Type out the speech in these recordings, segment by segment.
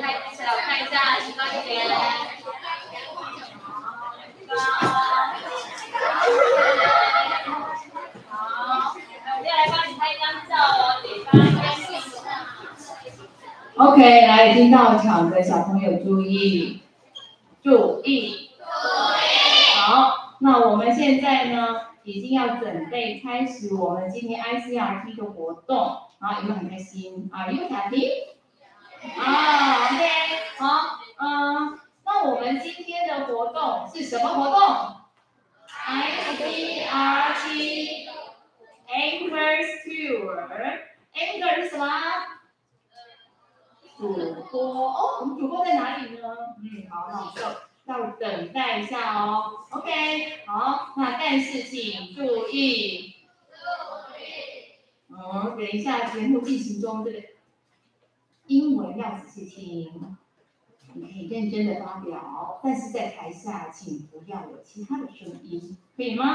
我看一下，提高一点。好，我再来帮你拍一张照哦，给大家试一下。OK， 来，已经到场的小朋友注意，注意。好，那我们现在呢，已经要准备开始我们今天 Icrt 的活动，啊，有没有很开心？啊，有没有happy？ 啊 ，OK， 好，那我们今天的活动是什么活动 ？Icrt Icrt Tour。Icrt 是什么？主播哦，我们主播在哪里呢？好，那我们要等待一下哦。OK， 好，那但是请注意，等一下节目进行中，这个英文要仔细听，你可以认真的发表，但是在台下请不要有其他的声音，可以吗？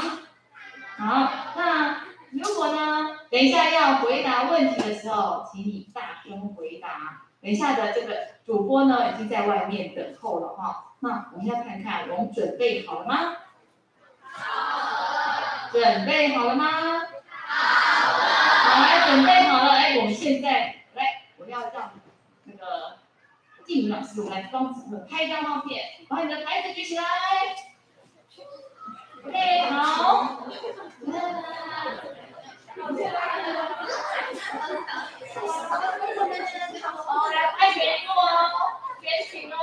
好，那如果呢，等一下要回答问题的时候，请你大声回答。等一下的这个主播呢，已经在外面等候了哈。那我们要看看，我们准备好了吗？好。准备好了吗？好了。好，来，准备好了。我们现在来，我要让那个静茹老师，我来帮我拍一张照片，把你的牌子举起来。OK， 好。来拍原路哦，原形哦。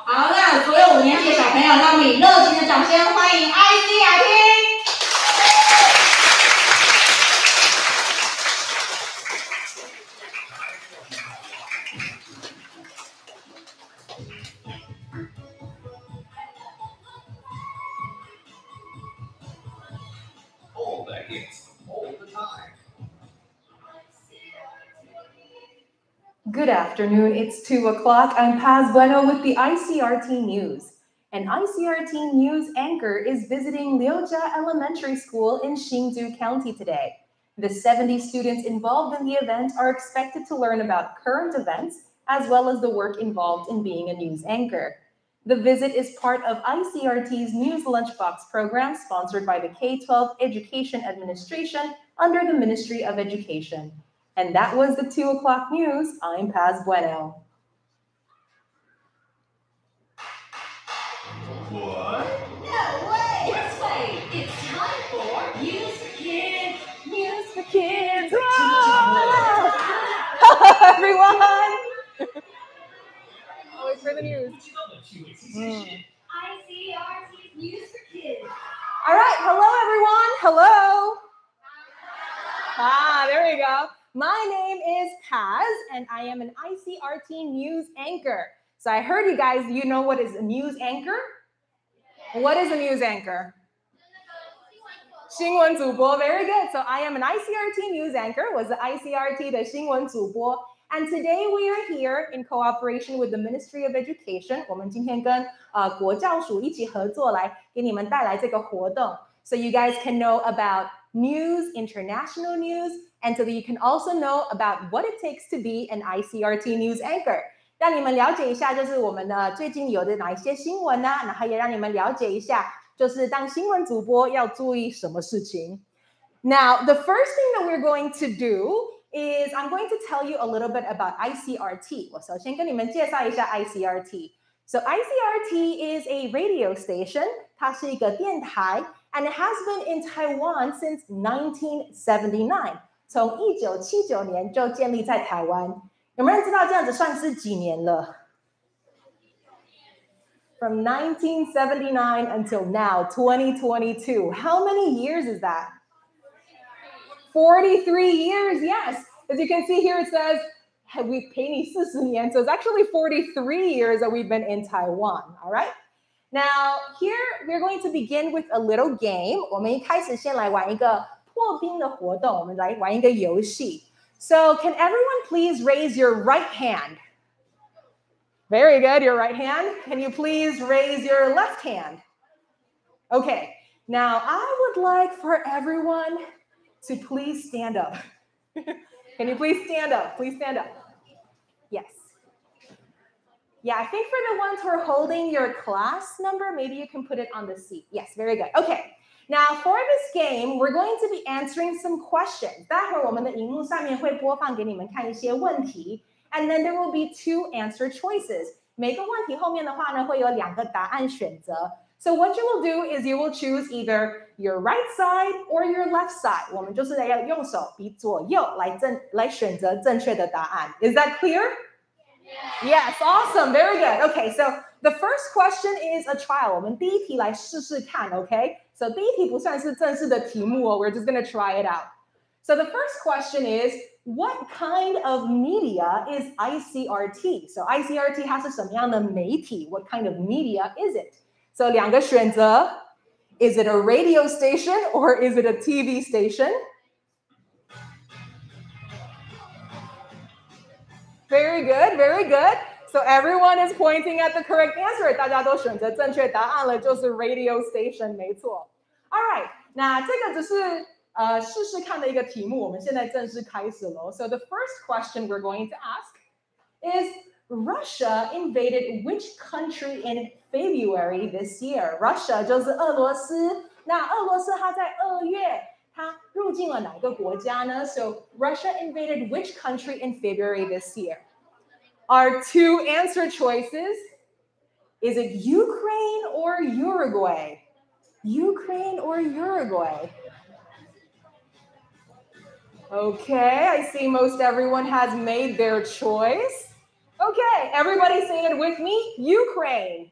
好，那所有5年级的小朋友，让我们以热情的掌声欢迎 Icrt。Good afternoon, it's 2 o'clock. I'm Paz Bueno with the Icrt News. An Icrt News anchor is visiting Liujia Elementary School in Hsinchu County today. The 70 students involved in the event are expected to learn about current events, as well as the work involved in being a news anchor. The visit is part of ICRT's News Lunchbox program sponsored by the K-12 Education Administration under the Ministry of Education. And that was the 2 o'clock news. I'm Paz Bueno. What? No way! Let's play! It's time for News for Kids! News for Kids! Hello, everyone! Wait for the news. ICRT's News for Kids. All right, hello, everyone. Hello. There we go. My name is Paz, and I am an Icrt news anchor. So I heard you guys, you know what is a news anchor? What is a news anchor? 新闻主播, very good. So I am an Icrt news anchor, was the Icrt 的新闻主播. And today we are here in cooperation with the Ministry of Education. 我们今天跟国教署一起合作来给你们带来这个活动. So you guys can know about news, international news, and so that you can also know about what it takes to be an Icrt news anchor. 让你们了解一下，就是我们最近有的哪一些新闻啊，然后也让你们了解一下，就是当新闻主播要注意什么事情。Now, the first thing that we're going to do is I'm going to tell you a little bit about Icrt. 我首先跟你们介绍一下 Icrt. So Icrt is a radio station. 它是一个电台 and it has been in Taiwan since 1979. 从1979年就建立在台湾。有没有人知道这样子算是几年了？ From 1979 until now, 2022. How many years is that? 43 years, yes. As you can see here, it says, we陪你40年. So it's actually 43 years that we've been in Taiwan, all right? Now, here we're going to begin with a little game. 我们一开始先来玩一个破冰的活动，我们来玩一个游戏。So can everyone please raise your right hand? Very good, your right hand. Can you please raise your left hand? Okay, now I would like for everyone to please stand up. Can you please stand up? Please stand up. Yes. Yeah, I think for the ones who are holding your class number, maybe you can put it on the seat. Yes, very good. Okay, now for this game, we're going to be answering some questions. 待会儿我们的荧幕上面会播放给你们看一些问题 and then there will be 2 answer choices. 每个问题后面的话呢，会有2个答案选择。So what you will do is you will choose either your right side or your left side. 我们就是要用手比左右来选择正确的答案。Is that clear? Yes, awesome, very good. Okay, so the first question is a trial. 我们第一题来试试看 okay? So 第一题不算是正式的题目哦 we're just going to try it out. So the first question is, what kind of media is Icrt? So Icrt 它是什么样的媒体 What kind of media is it? So 2个选择 Is it a radio station or is it a TV station? Very good, very good. So everyone is pointing at the correct answer. 大家都选择正确答案了，就是 radio station 没错。All right, 那这个只是试试看的一个题目，我们现在正式开始了。So the first question we're going to ask is Russia invaded which country in February this year? Russia 就是俄罗斯，那俄罗斯它在2月它入境了哪个国家呢？ So Russia invaded which country in February this year? Our 2 answer choices, is it Ukraine or Uruguay? Ukraine or Uruguay? Okay, I see most everyone has made their choice. Okay, everybody say it with me, Ukraine.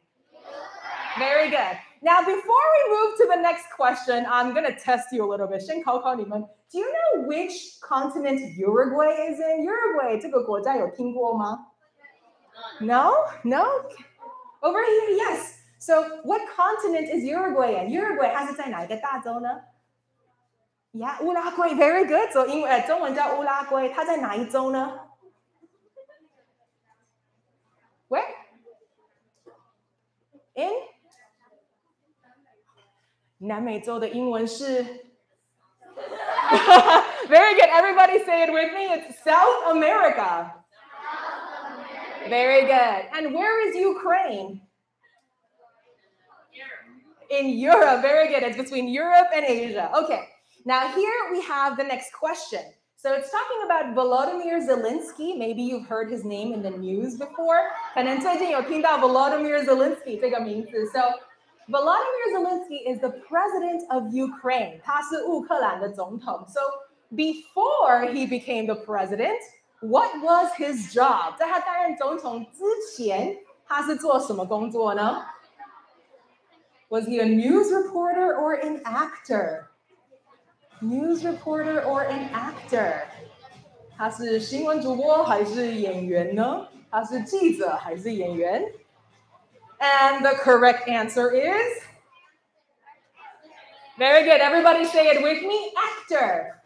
Very good. Now, before we move to the next question, I'm going to test you a little bit. 先考考你们, do you know which continent Uruguay is in? Uruguay 这个国家有听过吗? No? No? Over here, yes. So, what continent is Uruguay in? Uruguay 它是在哪一个大洲呢? Yeah, 乌拉圭 very good. So, 中文叫乌拉圭，它在哪一洲呢? Where? In? 南美洲的英文是 Very good. Everybody say it with me. It's South America. Very good. And where is Ukraine? In Europe. Very good. It's between Europe and Asia. Okay. Now here we have the next question. So it's talking about Vladimir Zelinsky. Maybe you've heard his name in the news before. 可能最近有听到 Vladimir Zelinsky 这个名字. So Vladimir Zelinsky is the president of Ukraine. 他是乌克兰的总统. So before he became the president, what was his job? 在他担任总统之前，他是做什么工作呢? Was he a news reporter or an actor? News reporter or an actor? 他是新闻主播还是演员呢？他是记者还是演员？ And the correct answer is? Very good. Everybody say it with me. Actor.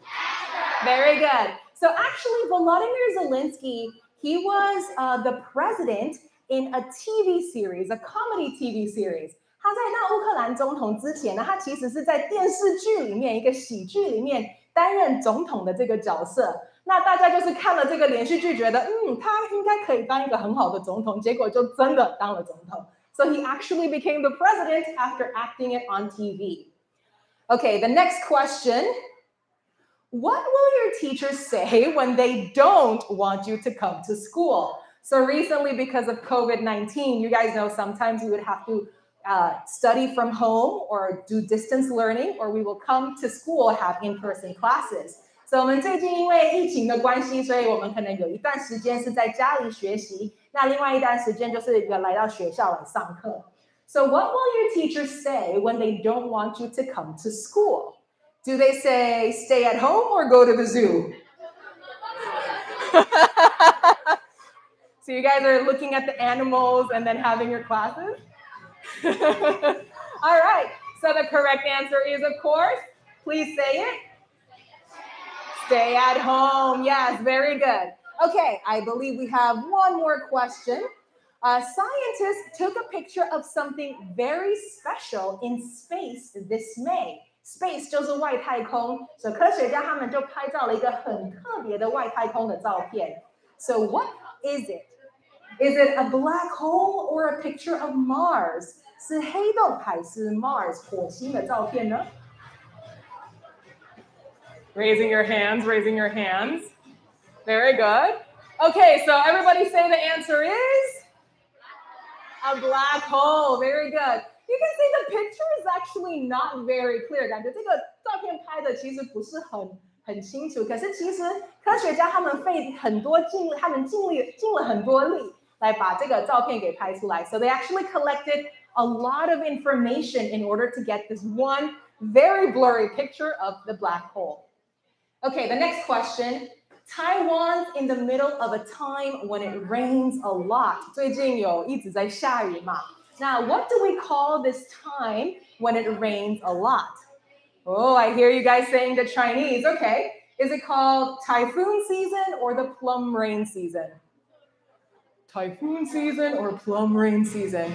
Very good. So actually, Vladimir Zelinsky, he was the president in a TV series, a comedy TV series. 他在那乌克兰总统之前呢，他其实是在电视剧里面一个喜剧里面担任总统的这个角色。那大家就是看了这个连续剧，觉得他应该可以当一个很好的总统，结果就真的当了总统。So he actually became the president after acting it on TV. Okay, the next question. What will your teachers say when they don't want you to come to school? So recently, because of COVID-19, you guys know sometimes we would have to study from home or do distance learning, or we will come to school, have in-person classes. So 我们最近因为疫情的关系，所以我们可能有一段时间是在家里学习，那另外一段时间就是来到学校来上课。So what will your teachers say when they don't want you to come to school? Do they say stay at home or go to the zoo? So you guys are looking at the animals and then having your classes? All right. So the correct answer is, of course, please say it. Stay at home. Yes, very good. Okay, I believe we have one more question. Scientists took a picture of something very special in space this May. Space 就是外太空，所以科学家他们就拍照了一个很特别的外太空的照片。So what is it? Is it a black hole or a picture of Mars? 是黑洞还是 Mars 火星的照片呢？ Raising your hands, raising your hands. Very good. Okay, so everybody say the answer is a black hole. Very good. You can see the picture is actually not very clear. 感觉这个照片拍的其实不是很清楚，可是其实科学家他们费很多尽了很多力来把这个照片给拍出来。So they actually collected a lot of information in order to get this one very blurry picture of the black hole. Okay, the next question. Taiwan's in the middle of a time when it rains a lot. 最近有一直在下雨嘛。Now, what do we call this time when it rains a lot? Oh, I hear you guys saying the Chinese. Okay. Is it called typhoon season or the plum rain season? Typhoon season or plum rain season?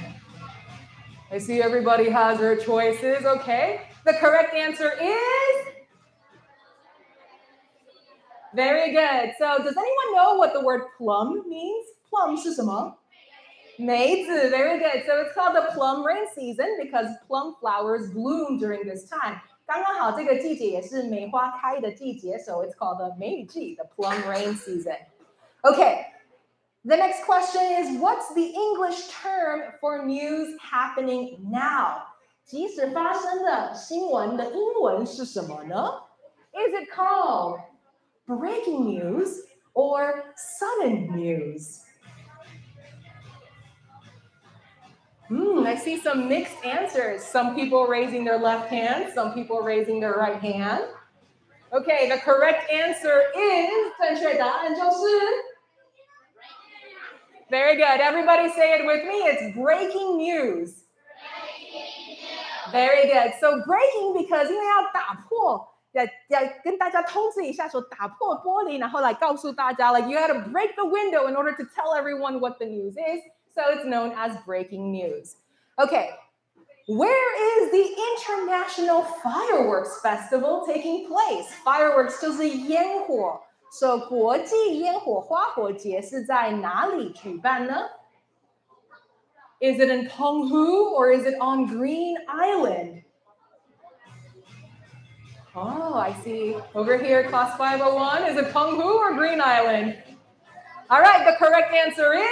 I see everybody has their choices. Okay. The correct answer is... Very good. So does anyone know what the word plum means? Plum 是什么？梅子. Very good. So it's called the plum rain season because plum flowers bloom during this time. 刚刚好这个季节也是梅花开的季节, so it's called the 梅雨季, the plum rain season. Okay. The next question is, what's the English term for news happening now? 即时发生的新闻的英文是什么呢? Is it called breaking news or sudden news? I see some mixed answers. Some people raising their left hand, some people raising their right hand. Okay, the correct answer is 正确答案就是 Very good. Everybody say it with me. It's breaking news. Very good. So breaking because 因为要打破要跟大家通知一下说打破玻璃然后来告诉大家 like you had to break the window in order to tell everyone what the news is. So it's known as breaking news. Okay. Where is the International Fireworks Festival taking place? Fireworks 就是烟火 So 国际烟火花火节是在哪里举办呢? Is it in Penghu or is it on Green Island? Oh, I see. Over here, class 501. Is it Penghu or Green Island? All right, the correct answer is...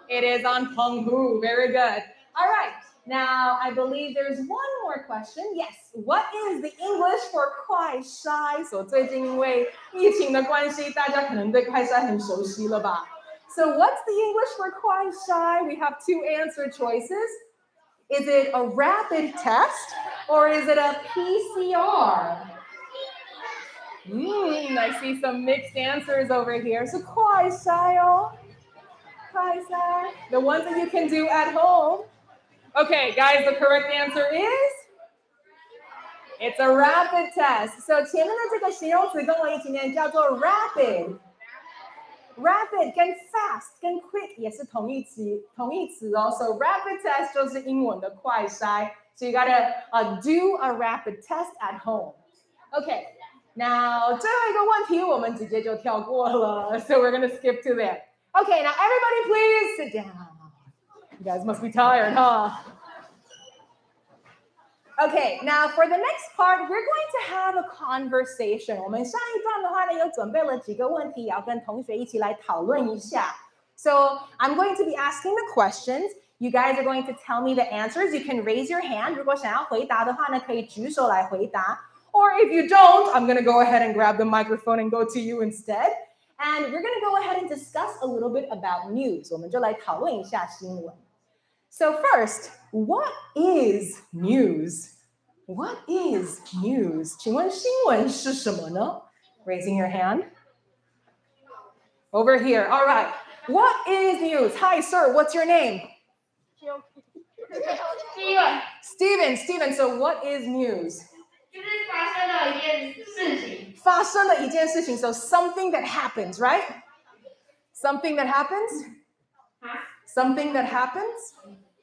It is on Penghu. Very good. All right. Now, I believe there's one more question. Yes. What is the English for 快筛? So 最近因为疫情的关系大家可能对快筛很熟悉了吧? So what's the English for 快筛? We have two answer choices. Is it a rapid test or is it a PCR? I see some mixed answers over here. So 快筛哦. 快筛. The ones that you can do at home. Okay, guys, the correct answer is it's a rapid test. So 前面的这个形容词跟我一起念叫做 rapid. Rapid 跟 fast 跟 quick 也是同义词哦。So rapid test 就是英文的快筛。So you gotta do a rapid test at home. Okay, now 最后一个问题我们直接就跳过了。So we're gonna skip to there. Okay, now everybody please sit down. You guys must be tired, huh? Okay, now for the next part, we're going to have a conversation. 我们上一段的话呢，有准备了几个问题，要跟同学一起来讨论一下。So I'm going to be asking the questions. You guys are going to tell me the answers. You can raise your hand. 如果想要回答的话呢，可以举手来回答。Or if you don't, I'm going to go ahead and grab the microphone and go to you instead. And we're going to go ahead and discuss a little bit about news. 我们就来讨论一下新闻。So first, what is news? What is news? 请问新闻是什么呢? Raising your hand. Over here. All right. What is news? Hi, sir. What's your name? Steven. Steven. So what is news? 就是发生了一件事情。发生了一件事情 so something that happens, right? Something that happens? Something that happens?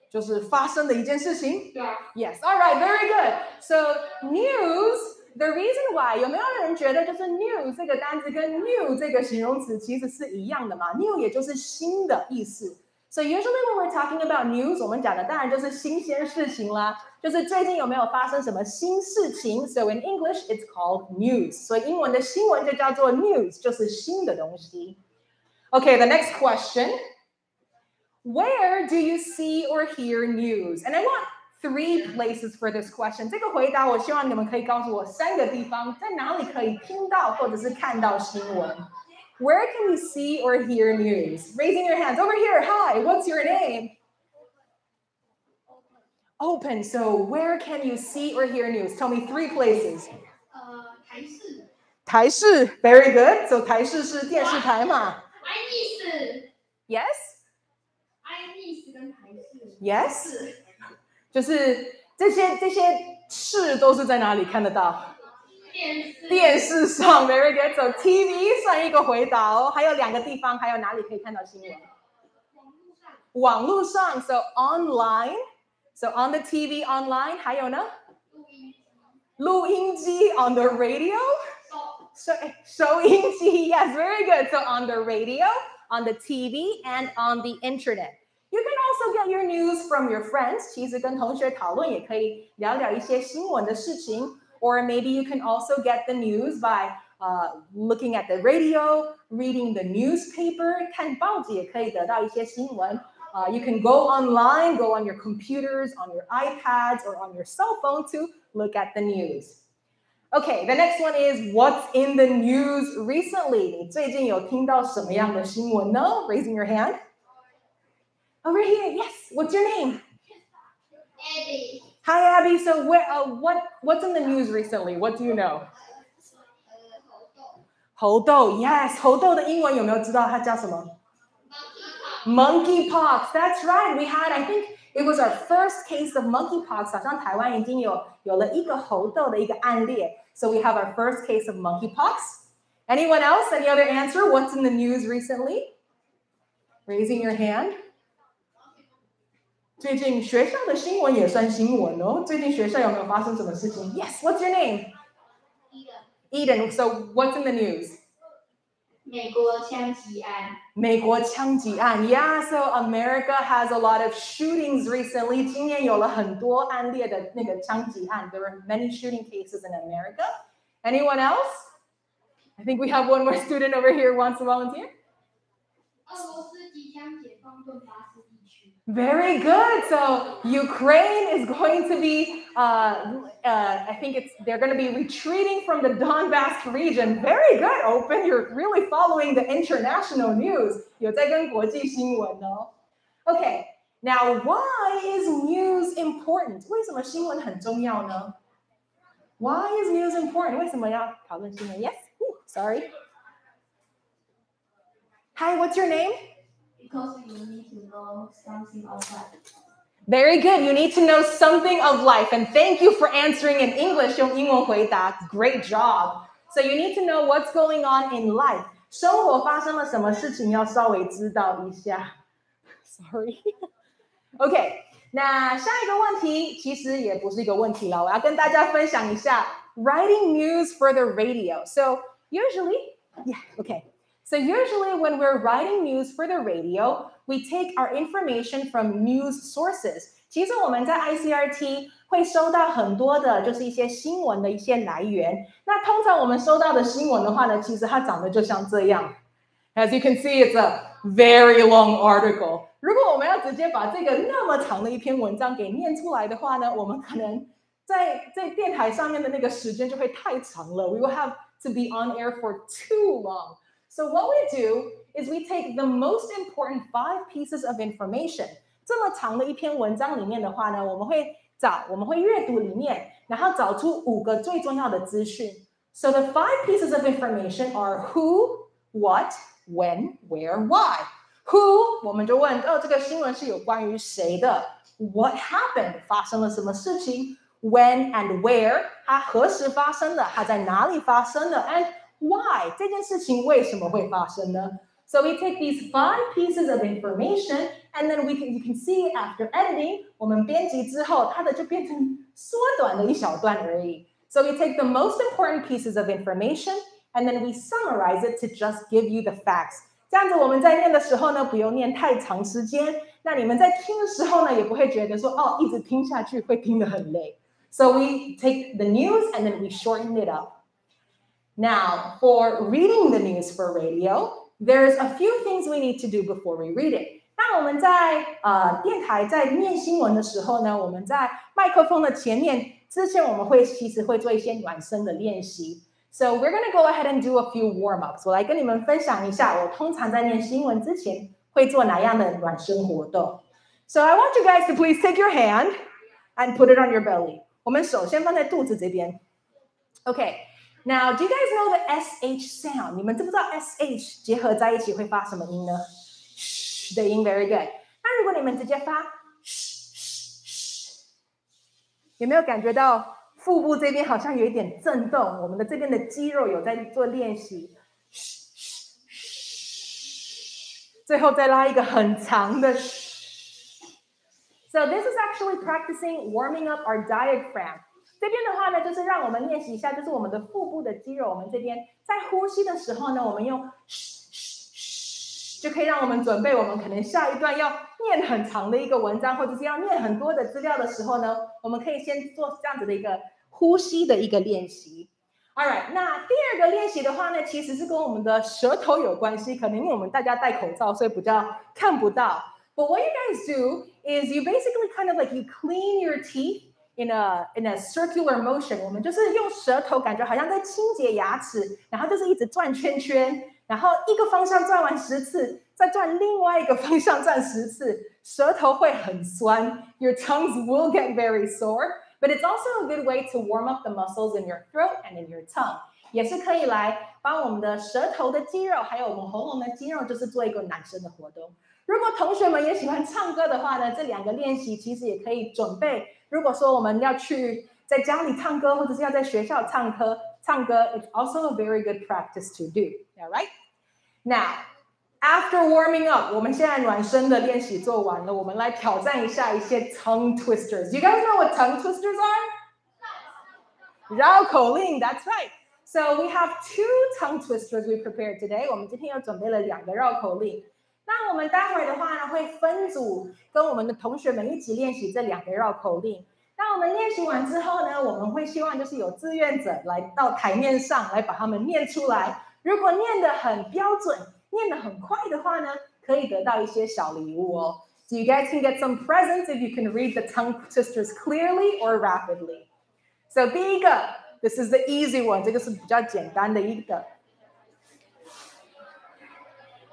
就是发生的一件事情 Yes, all right, very good. So news, the reason why, 有没有人觉得就是 news 这个单词跟 new 这个形容词其实是一样的嘛 ？new 也就是新的意思。So usually when we're talking about news, 我们讲的当然就是新鲜事情啦，就是最近有没有发生什么新事情 So in English, it's called news. 所以英文的新闻就叫做 news, 就是新的东西。Okay, the next question. Where do you see or hear news? And I want 3 places for this question. 这个回答我希望你们可以告诉我3个地方，在哪里可以听到或者是看到新闻。Where can you see or hear news? Raising your hands. Over here. Hi, what's your name? Open. So where can you see or hear news? Tell me 3 places. 台视。台视. Very good. So 台视是电视台嘛 ？Icrt。Yes? Icrt跟台视。Yes? 就是这些事都是在哪里看得到？电视上 Very good. So TV 算一个回答哦。还有2个地方，还有哪里可以看到新闻？网络上 So online. So on the TV online. 还有呢？录音机 On the radio. 收音机 Yes, very good. So on the radio, on the TV, and on the internet. You can also get your news from your friends. 其实跟同学讨论也可以聊聊一些新闻的事情。Or maybe you can also get the news by looking at the radio, reading the newspaper. 看报纸也可以得到一些新闻。You can go online, go on your computers, on your iPads, or on your cell phone to look at the news. Okay, the next one is what's in the news recently? 你最近有听到什么样的新闻呢? Raising your hand. Over here, yes. What's your name? Abby. Hi, Abby. So what's in the news recently? What do you know? 猴痘 Yes, 猴痘的英文有没有知道它叫什么? Monkeypox. That's right. We had, I think it was our first case of monkeypox. 好像台湾已经有了一个猴痘的一个案例。So we have our first case of monkeypox. Anyone else? Any other answer? What's in the news recently? Raising your hand. 最近学校的新闻也算新闻哦。最近学校有没有发生什么事情 Yes, what's your name? Eden. So what's in the news? 美国枪击案。美国枪击案 Yeah, so America has a lot of shootings recently. 今年有了很多案例的那个枪击案 There were many shooting cases in America. Anyone else? I think we have one more student over here who wants to volunteer. 俄罗斯即将解放顿巴斯地区。Very good. So Ukraine is going to be, I think they're going to be retreating from the Donbass region. Very good, Open. You're really following the international news. 有在跟国际新闻哦。Okay, now why is news important? 为什么新闻很重要呢? Why is news important? 为什么要讨论新闻? Yes? Ooh, sorry. Hi, what's your name? Because you need to know something of life. Very good. You need to know something of life. And thank you for answering in English. 用英文回答 Great job. So you need to know what's going on in life. 生活发生了什么事情要稍微知道一下 Sorry. Okay. 那下一个问题其实也不是一个问题了。我要跟大家分享一下 writing news for the radio. So usually, So usually when we're writing news for the radio, we take our information from news sources. 其实我们在 Icrt 会收到很多的就是一些新闻的一些来源。那通常我们收到的新闻的话呢，其实它长得就像这样。As you can see, it's a very long article. 如果我们要直接把这个那么长的一篇文章给念出来的话呢，我们可能在电台上面的那个时间就会太长了。We will have to be on air for too long. So what we do is we take the most important 5 pieces of information. 这么长的一篇文章里面的话呢，我们会阅读里面，然后找出5个最重要的资讯。So the 5 pieces of information are who, what, when, where, why. Who 我们就问这个新闻是有关于谁的 What happened 发生了什么事情 when and where， 它何时发生的，它在哪里发生的 ，and why， 这件事情为什么会发生呢？ So we take these 5 pieces of information, and then you can see after editing， 我们编辑之后，它的就变成缩短的一小段而已。So we take the most important pieces of information, and then we summarize it to just give you the facts. 这样子我们在念的时候呢，不用念太长时间。那你们在听的时候呢，也不会觉得说哦，一直听下去会听得很累。So we take the news and then we shorten it up. Now, for reading the news for radio, there's a few things we need to do before we read it. 那我们在电台在念新闻的时候呢，我们在麦克风的前面之前，我们其实会做一些暖身的练习。So we're going to go ahead and do a few warm-ups. 我来跟你们分享一下，我通常在念新闻之前会做哪样的暖身活动。So I want you guys to please take your hand and put it on your belly. 我们手先放在肚子这边。Okay. Now, do you guys know the SH sound? 你们知不知道 SH 结合在一起会发什么音呢？ 的音 very good. 那如果你们直接发有没有感觉到腹部这边好像有一点震动？我们的这边的肌肉有在做练习。最后再拉一个很长的。So this is actually practicing warming up our diaphragm. 这边的话呢，就是让我们练习一下，就是我们的腹部的肌肉，我们这边在呼吸的时候呢，我们用就可以让我们准备我们可能下一段要念很长的一个文章，或者是要念很多的资料的时候呢，我们可以先做这样子的一个呼吸的一个练习。All right， 那第二个练习的话呢，其实是跟我们的舌头有关系，可能因为我们大家戴口罩，所以比较看不到。But what you guys do is you basically kind of like you clean your teeth.In a circular motion， 我们就是用舌头，感觉好像在清洁牙齿，然后就是一直转圈圈，然后一个方向转完10次，再转另外一个方向转10次，舌头会很酸 ，Your tongues will get very sore, but it's also a good way to warm up the muscles in your throat and in your tongue， 也是可以来帮我们的舌头的肌肉，还有我们喉咙的肌肉，就是做一个暖身的活动。如果同学们也喜欢唱歌的话呢，这2个练习其实也可以准备。如果说我们要去在家里唱歌，或者是要在学校唱歌 ，it's also a very good practice to do. All right? Now, after warming up， 我们现在暖身的练习做完了，我们来挑战一下一些 tongue twisters. You guys know what tongue twisters are? 绕口令 That's right. So we have 2 tongue twisters we prepared today. 我们今天又准备了2个绕口令。那我们待会儿的话呢，会分组跟我们的同学们一起练习这2个绕口令。那我们练习完之后呢，我们会希望就是有志愿者来到台面上来把它们念出来。如果念得很标准，念得很快的话呢，可以得到一些小礼物哦。So you guys can get some presents if you can read the tongue twisters clearly or rapidly. So 第一个 ，this is the easy one， 这个是比较简单的一个。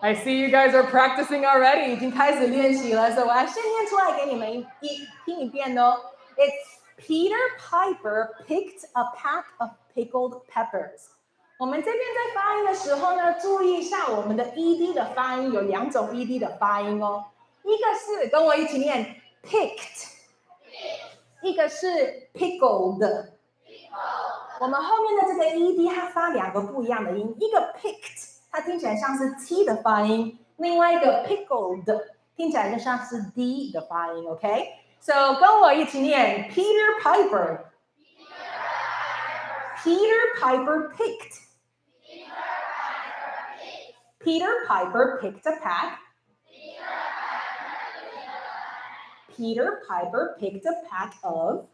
I see you guys are practicing already. 已经开始练习了，所以我要先念出来给你们听一遍哦。It's Peter Piper picked a pack of pickled peppers. 我们这边在发音的时候呢，注意一下我们的 ed 的发音，有2种 ed 的发音哦。一个是跟我一起念 picked， 一个是 pickled。我们后面的这个 ed 它发2个不一样的音，一个 picked。它听起来像是 T 的发音，另外一个 pickled 听起来就像是 D 的发音 ，OK？ So 跟我一起念 Peter Piper. Peter Piper picked. Peter Piper picked a pack. Peter Piper picked a pack of.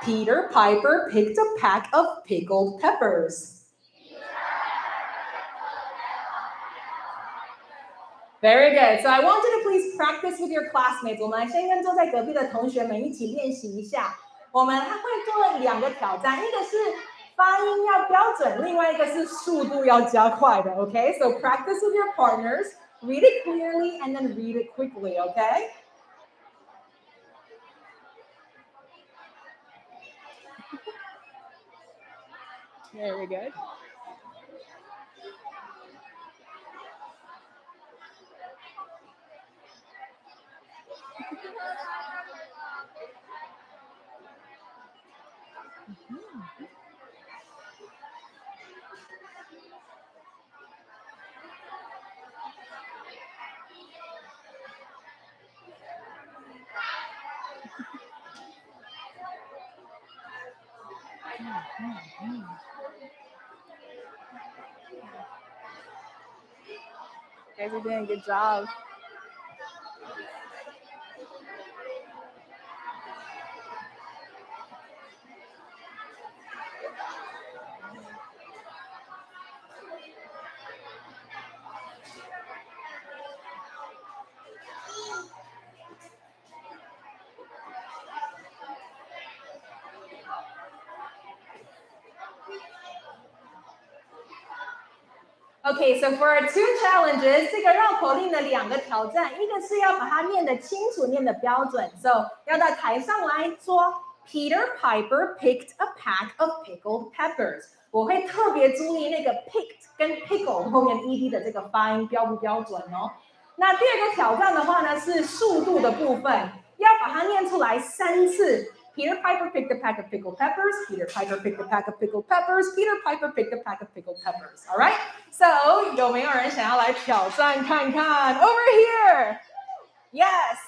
Peter Piper picked a pack of pickled peppers. Very good. So I want you to please practice with your classmates. 我们来先跟坐在隔壁的同学们一起练习一下。我们还会做2个挑战，一个是发音要标准，另外一个是速度要加快的。Okay? So practice with your partners. Read it clearly and then read it quickly. Okay? Very good. You guys are doing a good job. Okay, so for our 2 challenges, 这个绕口令的2个挑战，一个是要把它念得清楚，念得标准 ，so 要到台上来说 Peter Piper picked a pack of pickled peppers。我会特别注意那个 picked 跟 pickled 后面 ed 的这个发音标不标准哦。那第2个挑战的话呢，是速度的部分，要把它念出来3次。Peter Piper picked a pack of pickled peppers. Peter Piper picked a pack of pickled peppers. Peter Piper picked a pack of pickled peppers. All right? So, 有没有人想要来挑战看看 ？Over here. Yes.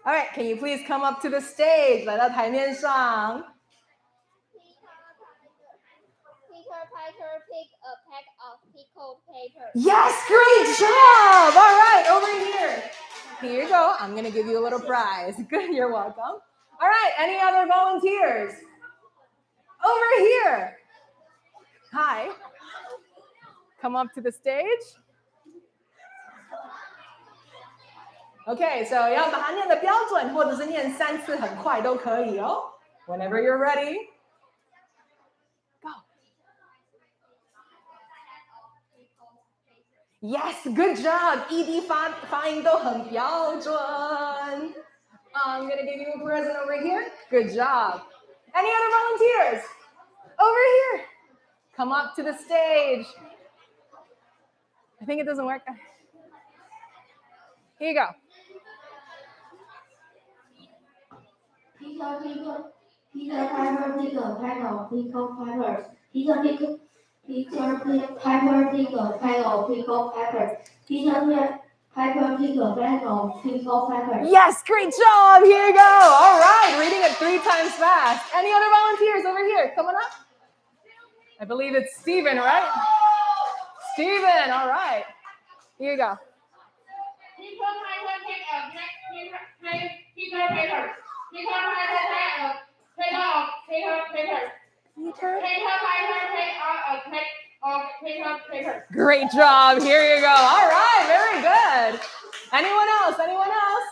All right, can you please come up to the stage? 来到台面上。Peter Piper picked a pack of pickled peppers. Yes, great job. All right, over here. Here you go. I'm going to give you a little prize. Good, you're welcome. All right, any other volunteers? Over here. Hi. Come up to the stage. Okay, so 要把它念得标准，或者是念3次很快都可以哦。Whenever you're ready. Go. Yes, good job. ED 发音都很标准。I'm going to give you a present over here. Good job. Any other volunteers? Over here. Come up to the stage. I think it doesn't work. Here you go. Peter Piper picked a pack of pickled peppers. Peter Piper picked a pack of pickled peppers. Peter Piper picked a pack of pickled peppers. Yes, great job. Here you go. All right, reading it 3 times fast. Any other volunteers over here? Coming up? I believe it's Steven, right? Steven, all right. Here you go. Peter Piper picked a pack of pickled peppers. Peter Piper picked a pack of pickled peppers. Peter? Peter Piper picked a pack of pickled peppers. Great job. Here you go. All right, very good. Anyone else? Anyone else?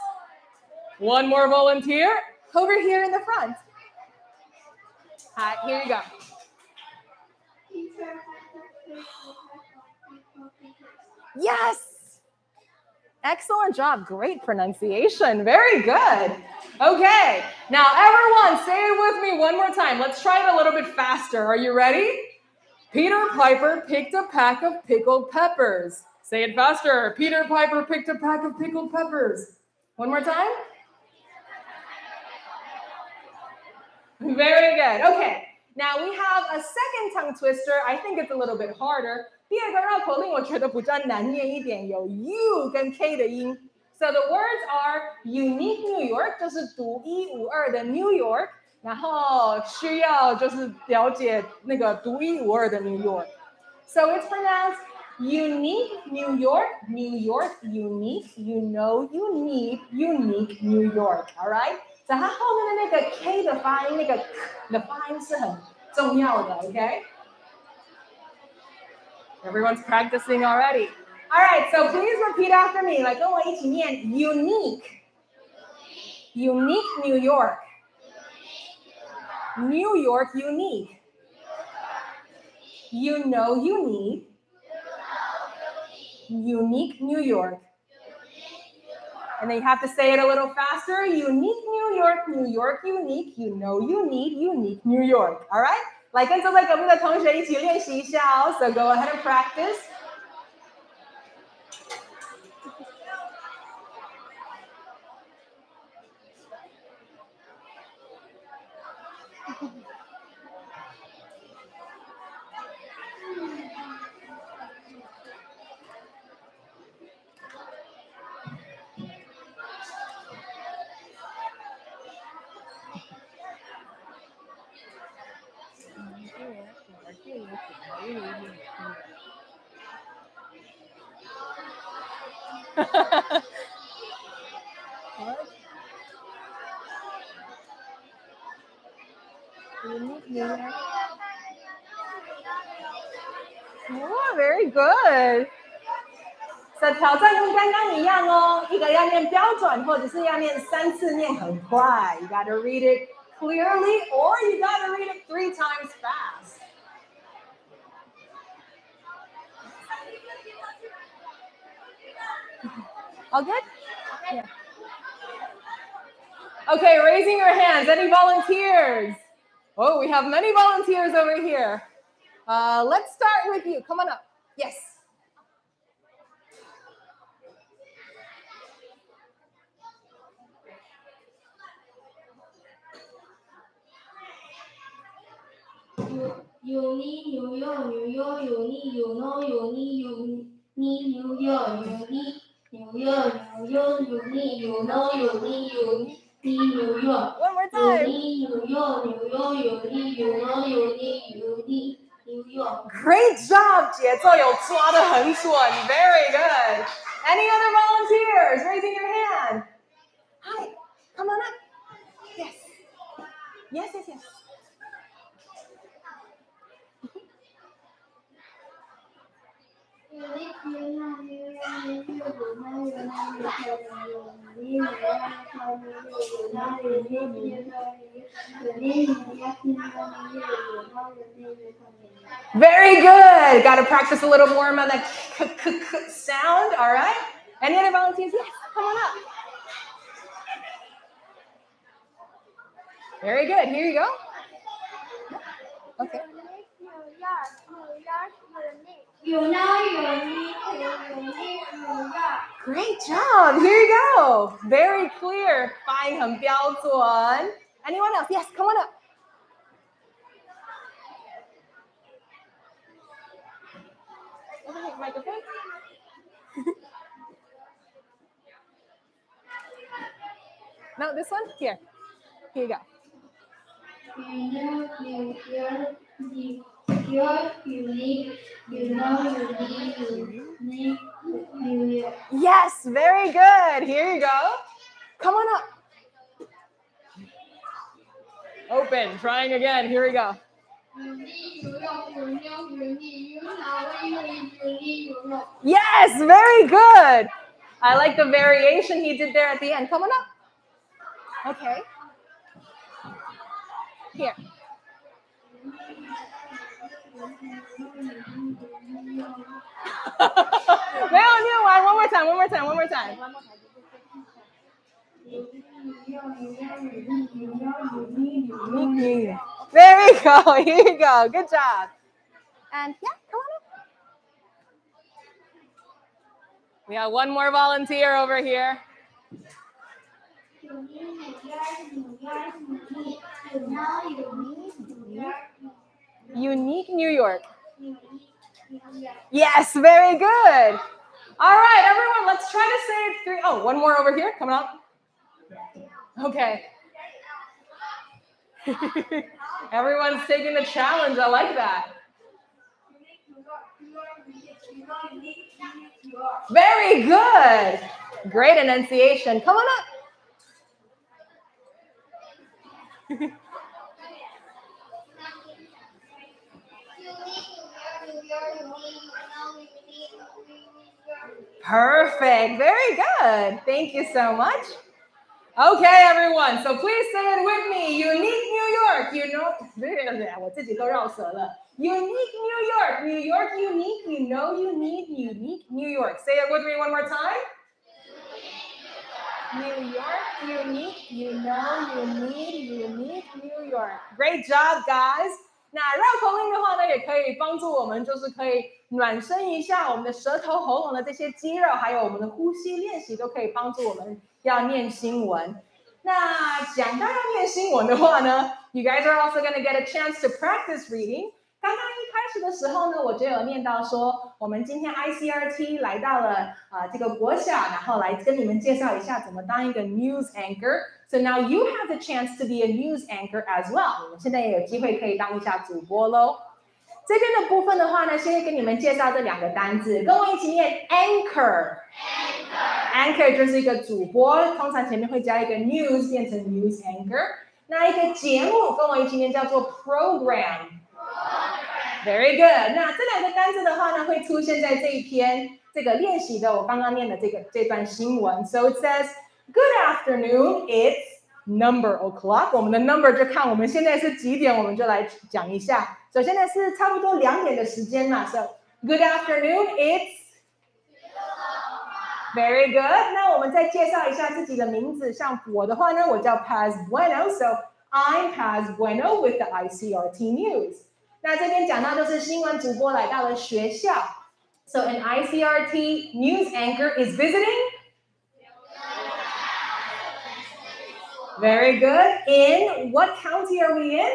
One more volunteer. Over here in the front. Hi, here you go. Yes. Excellent job. Great pronunciation. Very good. Okay. Now, everyone, say it with me one more time. Let's try it a little bit faster. Are you ready? Peter Piper picked a pack of pickled peppers. Say it faster. Peter Piper picked a pack of pickled peppers. One more time. Very good. Okay. Now we have a second tongue twister. I think it's a little bit harder. 第2个绕口令我觉得比较难念一点，有 U 跟 K 的音。So the words are unique New York， 就是独一无二的 New York， 然后需要就是了解那个独一无二的 New York。So it's pronounced unique New York, New York, unique, you know, unique, unique New York. All right? 在它后面的那个 K 的发音，那个 K 的发音是很重要的 ，OK？ Everyone's practicing already. All right, so please repeat after me. 来跟我一起念 unique. Unique New York. New York unique. You know you need. Unique New York. And then you have to say it a little faster. Unique New York, New York unique. You know you need unique New York. All right? 来跟坐在隔壁的同学一起练习一下哦。So go ahead and practice. Unique New York. Oh, very good. So 挑战跟刚刚一样哦，一个要念标准，或者是要念3次念很快。You gotta read it clearly, or you gotta read it 3 times fast. All good? Yeah. Okay, raising your hands. Any volunteers? Oh, we have many volunteers over here. Let's start with you. Come on up. Yes. Unique New York, New York, unique, you know, unique, New York, unique, New York, New York, unique, you know, unique, New York. One more time. Unique New York, New York, unique, you know, unique, New York. Great job, 节奏有抓得很准. Very good. Any other volunteers raising your hand? Hi, come on up. Yes. Yes, yes, yes. Very good. Got to practice a little more on that sound. All right. Any other volunteers? Yes, come on up. Very good. Here you go. Okay. You know, unique, Great job. Here you go. Very clear. 发音很标准. Anyone else? Yes, come on up. Over here, microphone. No, this one? Here. Here you go. You're unique, you know, unique, New York. Yes, very good. Here you go. Come on up. Open. Trying again. Here we go. Yes, very good. I like the variation he did there at the end. Come on up. Okay. Here. One more time. There we go. Here you go. Good job. And yeah, come on up. We have one more volunteer over here. Unique New York. Yes, very good. All right, everyone, let's try to say it 3. Oh, one more over here. Coming up. Okay. Everyone's taking the challenge. I like that. Very good. Great enunciation. Come on up. Perfect. Very good. Thank you so much. Okay, everyone. So please say it with me. Unique New York. You know, Unique New York. New York unique. You know you need unique New York. Say it with me one more time. New York unique. You know you need unique New York. Great job, guys. 那绕口令的话呢，也可以帮助我们，就是可以暖身一下我们的舌头、喉咙的这些肌肉，还有我们的呼吸练习，都可以帮助我们要念新闻。那讲到要念新闻的话呢 ，You guys are also going to get a chance to practice reading。刚刚一开始的时候呢，我就有念到说，我们今天 Icrt 来到了这个国小，然后来跟你们介绍一下怎么当一个 news anchor。So now you have the chance to be a news anchor as well。你们现在也有机会可以当一下主播喽。这边的部分的话呢，先跟你们介绍这2个单字，跟我一起念 anchor。Anchor 就是一个主播，通常前面会加一个 news， 变成 news anchor。那一个节目跟我一起念叫做 program。Very good。那这两个单词的话呢，会出现在这一篇这个练习的我刚刚念的这段新闻。So it says, "Good afternoon. It's number o'clock." 我们的 number 就看我们现在是几点，我们就来讲一下。首先呢是差不多2点的时间嘛。So good afternoon. It's very good。那我们再介绍一下自己的名字。像我的话呢，我叫 Paz Bueno。So I'm Paz Bueno with the Icrt News。那这边讲到就是新闻主播来到了学校。So an Icrt news anchor is visiting. Very good. In what county are we in?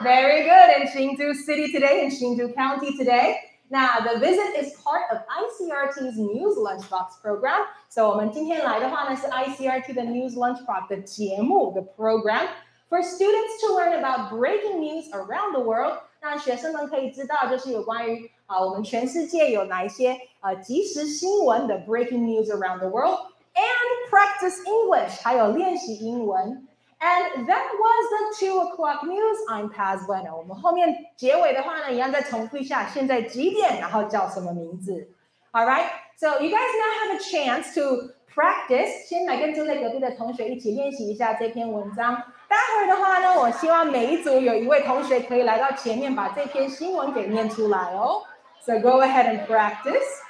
Very good. In Hsinchu City today, in Hsinchu County today. Now, the visit is part of ICRT's News Lunchbox program. So, 我们今天来的话呢是 ICRT 的 News Lunchbox 的节目的 program for students to learn about breaking news around the world. 那学生们可以知道就是有关于我们全世界有哪一些即时新闻的 breaking news around the world and practice English 还有练习英文。And that was the 2 o'clock news. I'm Paz Bueno. 我们后面结尾的话呢，一样再重复一下，现在几点，然后叫什么名字。All right. So you guys now have a chance to practice. 先来跟坐在隔壁的同学一起练习一下这篇文章。待会儿的话呢，我希望每一组有一位同学可以来到前面，把这篇新闻给念出来哦。So go ahead and practice.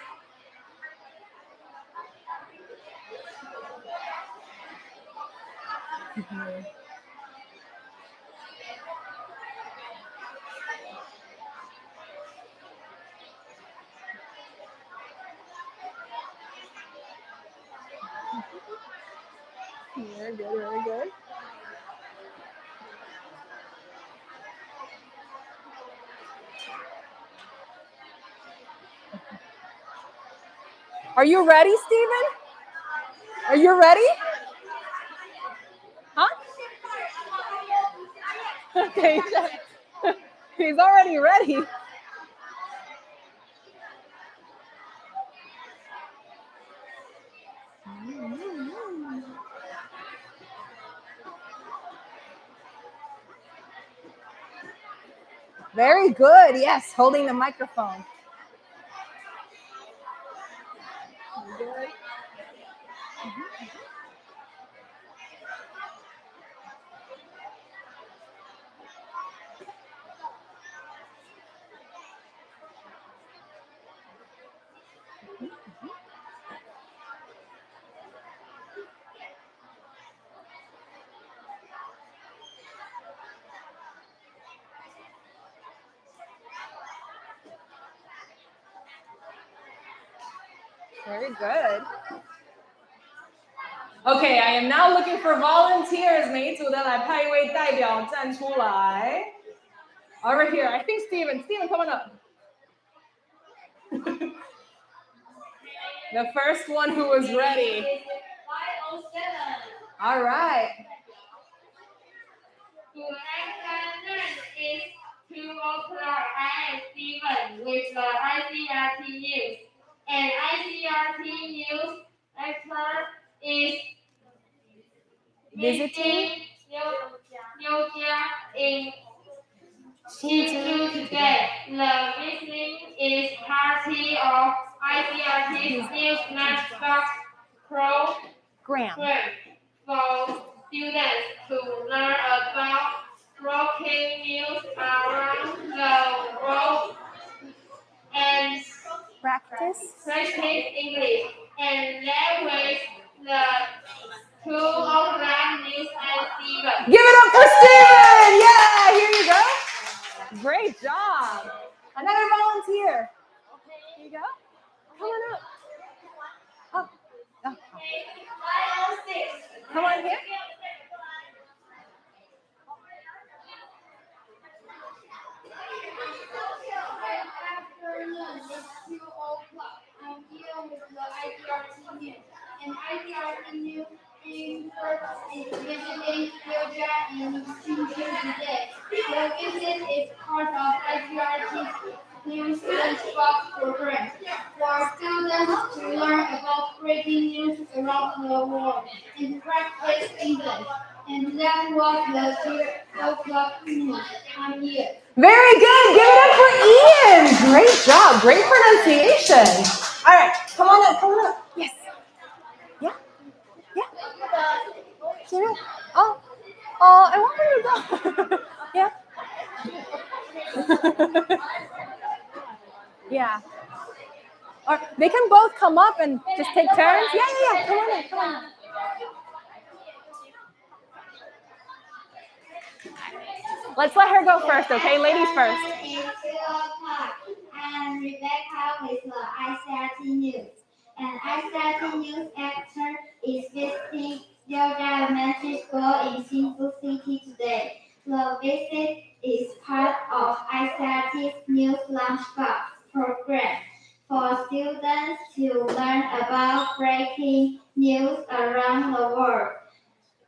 Very good, very good. Are you ready, Stephen? Are you ready? Huh? Okay, he's already ready. Very good. Yes, holding the microphone. Good. Very good. Okay, I am now looking for volunteers. 每一组的来派一位代表站出来。Over here, I think Stephen, come on up. The first one who was ready. 507. All right. Good afternoon. It's 2 o'clock. I am Stephen with the ICRT News. And ICRT News expert is visiting Lyojia in Hsinchu today. The visiting is part of ICRT's News Lunchbox program for students to learn about breaking news around the world and practice English and leverage the 2 o'clock news and Stephen. Give it up for Stephen! Yeah, here you go. Great job. Another volunteer. Here you go. Come on up. Oh. Come on here. It's 2 o'clock. I'm here with the ICRT News. And ICRT News is visiting Lyojia in Hsinchu today. The visit is part of ICRT's News Lunchbox program for students to learn about breaking news around the world and practice English And that was the 2 o'clock news. I'm here. Very good. Give it up for Ian. Great job. Great pronunciation. All right. Come on up. Come on up. Yes. Yeah. Yeah. Oh. Oh, I want her to go. Yeah. Yeah. Or they can both come up and just take turns. Yeah. Come on in. Come on in. Let's let her go first, okay? Ladies first. It's 2 o'clock, and Rebecca with the Icrt News. And Icrt News Icrt is visiting Yoga Elementary School in Hsinchu City today. The visit is part of Icrt's News Lunchbox program for students to learn about breaking news around the world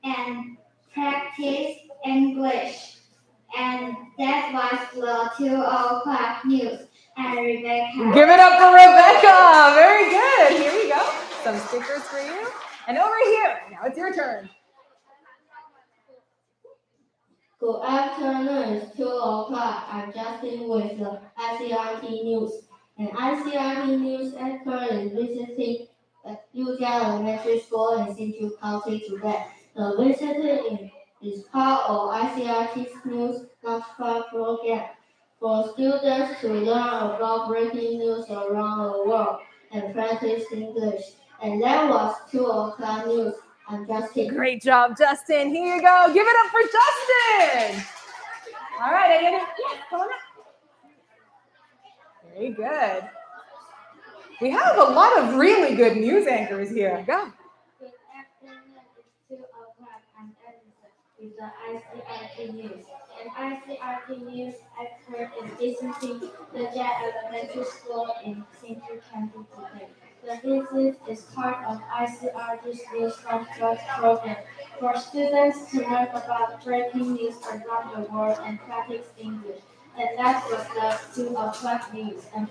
and practice English. And that was the 2 o'clock news. And Rebecca. Give it up for Rebecca. Very good. Here we go. Some stickers for you. And over here. Now it's your turn. Good afternoon. It's 2 o'clock. I'm Justin with the Icrt News. And Icrt News Icrt is visiting Luja Elementary School in Hsinchu County today. The visit is part of Icrt's News Lunchbox program for students to learn about breaking news around the world and practice English. And that was 2 o'clock news. I'm Justin. Great job, Justin. Here you go. Give it up for Justin. All right, Ayana. Yeah, come on up. Very good. We have a lot of really good news anchors here. Go. Good afternoon. It's 2 o'clock. I'm Edison with the Icrt News. And Icrt News Icrt is visiting the Elementary School in Hsinchu County today. The visit is part of Icrt's News Lunchbox program for students to learn about breaking news around the world and practice English. And that was the 2 o'clock news. And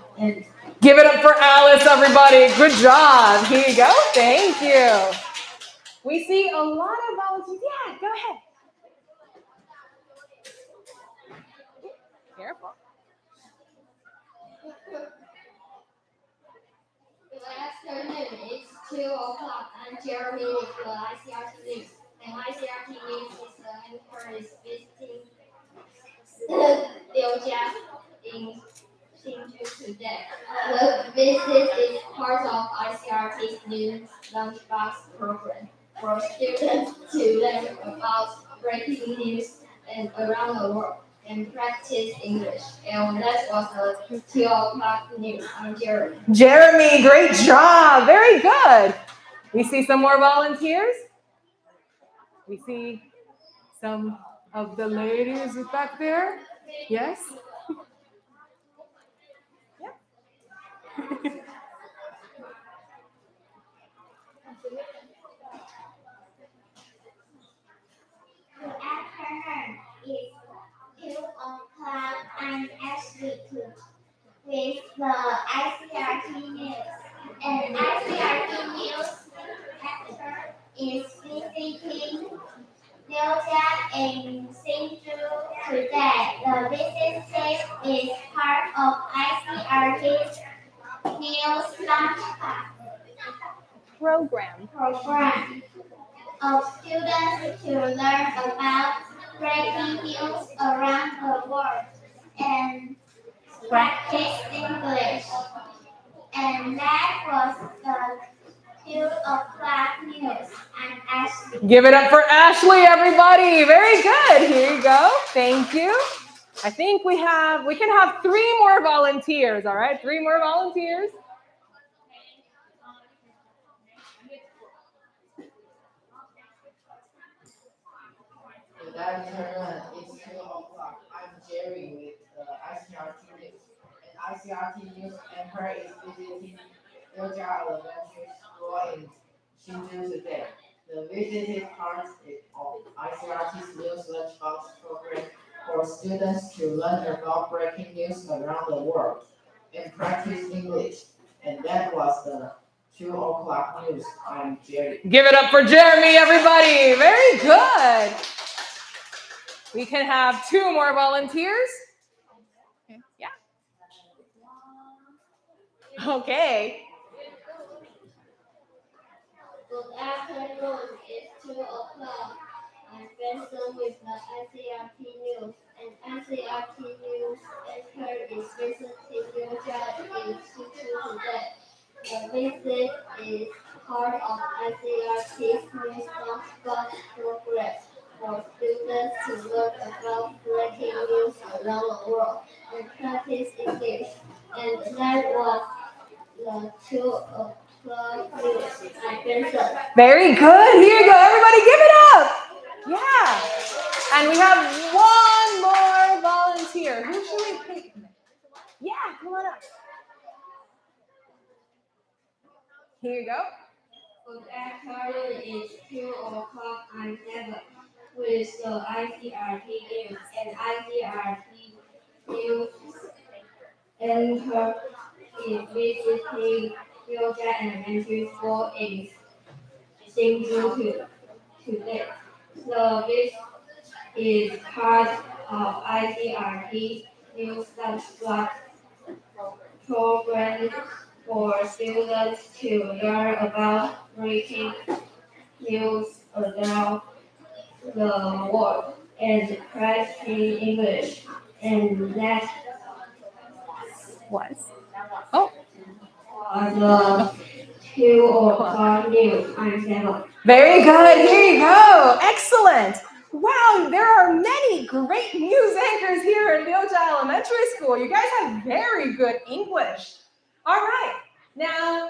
give it up for Alice, everybody. Good job. Here you go. Thank you. We see a lot of volunteers. Yeah, go ahead. Careful. Good afternoon. It's 2 o'clock. I'm Jeremy with the Icrt News. And Icrt News is the anchor is visiting Liuja in Hsinchu today. The visit is part of Icrt's News Lunchbox program for students to learn about breaking news and around the world and practice English. And that was the 2 o'clock news. I'm Jeremy. Jeremy, great job. Very good. We see some more volunteers. We see some of the ladies back there. Yes? Yeah. Good afternoon. It's 2 o'clock. I'm Ashley with the Icrt News. And Icrt News Icrt is visiting Liuja in Hsinchu today. The visit is part of Icrt's News Lunchbox Program. of students to learn about breaking news around the world and practice English. And that was the 2 o'clock news. I'm Ashley. Give it up for Ashley, everybody. Very good. Here you go. Thank you. I think we can have 3 more volunteers, all right? 3 more volunteers. Good afternoon. It's 2 o'clock. I'm Jerry with the Icrt News. And Icrt News Icrt is visiting Liuja Elementary School in Hsinchu today. The visit is part of Icrt's News Lunchbox program for students to learn about breaking news around the world and practice English. And that was the 2 o'clock news. I'm Jerry. Give it up for Jeremy, everybody. Very good. We can have 2 more volunteers. Yeah. Okay. Good afternoon. It's 2 o'clock. I'm Benson with the Icrt News. And Icrt News anchor is visiting your job in Q2 today. The visit is part of Icrt's News Nonstop program for students to learn about breaking news around the world and practice English. And that was the 2 o'clock news. I'm Benson. Very good. Here you go. Everybody give it up. Yeah. And we have 1 more volunteer. Who should we pick? Yeah, come on up. Here you go. Good afternoon. It's 2 o'clock. I'm Evan with the Icrt News. And Icrt News anchor is visiting Yoga Elementary School in Q2 today. So this is part of Icrt News Nonstop program for students to learn about breaking news around the world and practicing English. And that Was. Oh. the 2 o'clock news. I'm Sarah. Very good. Here you go. Excellent. Wow, there are many great news anchors here in Liujia Elementary School. You guys have very good English. All right. Now,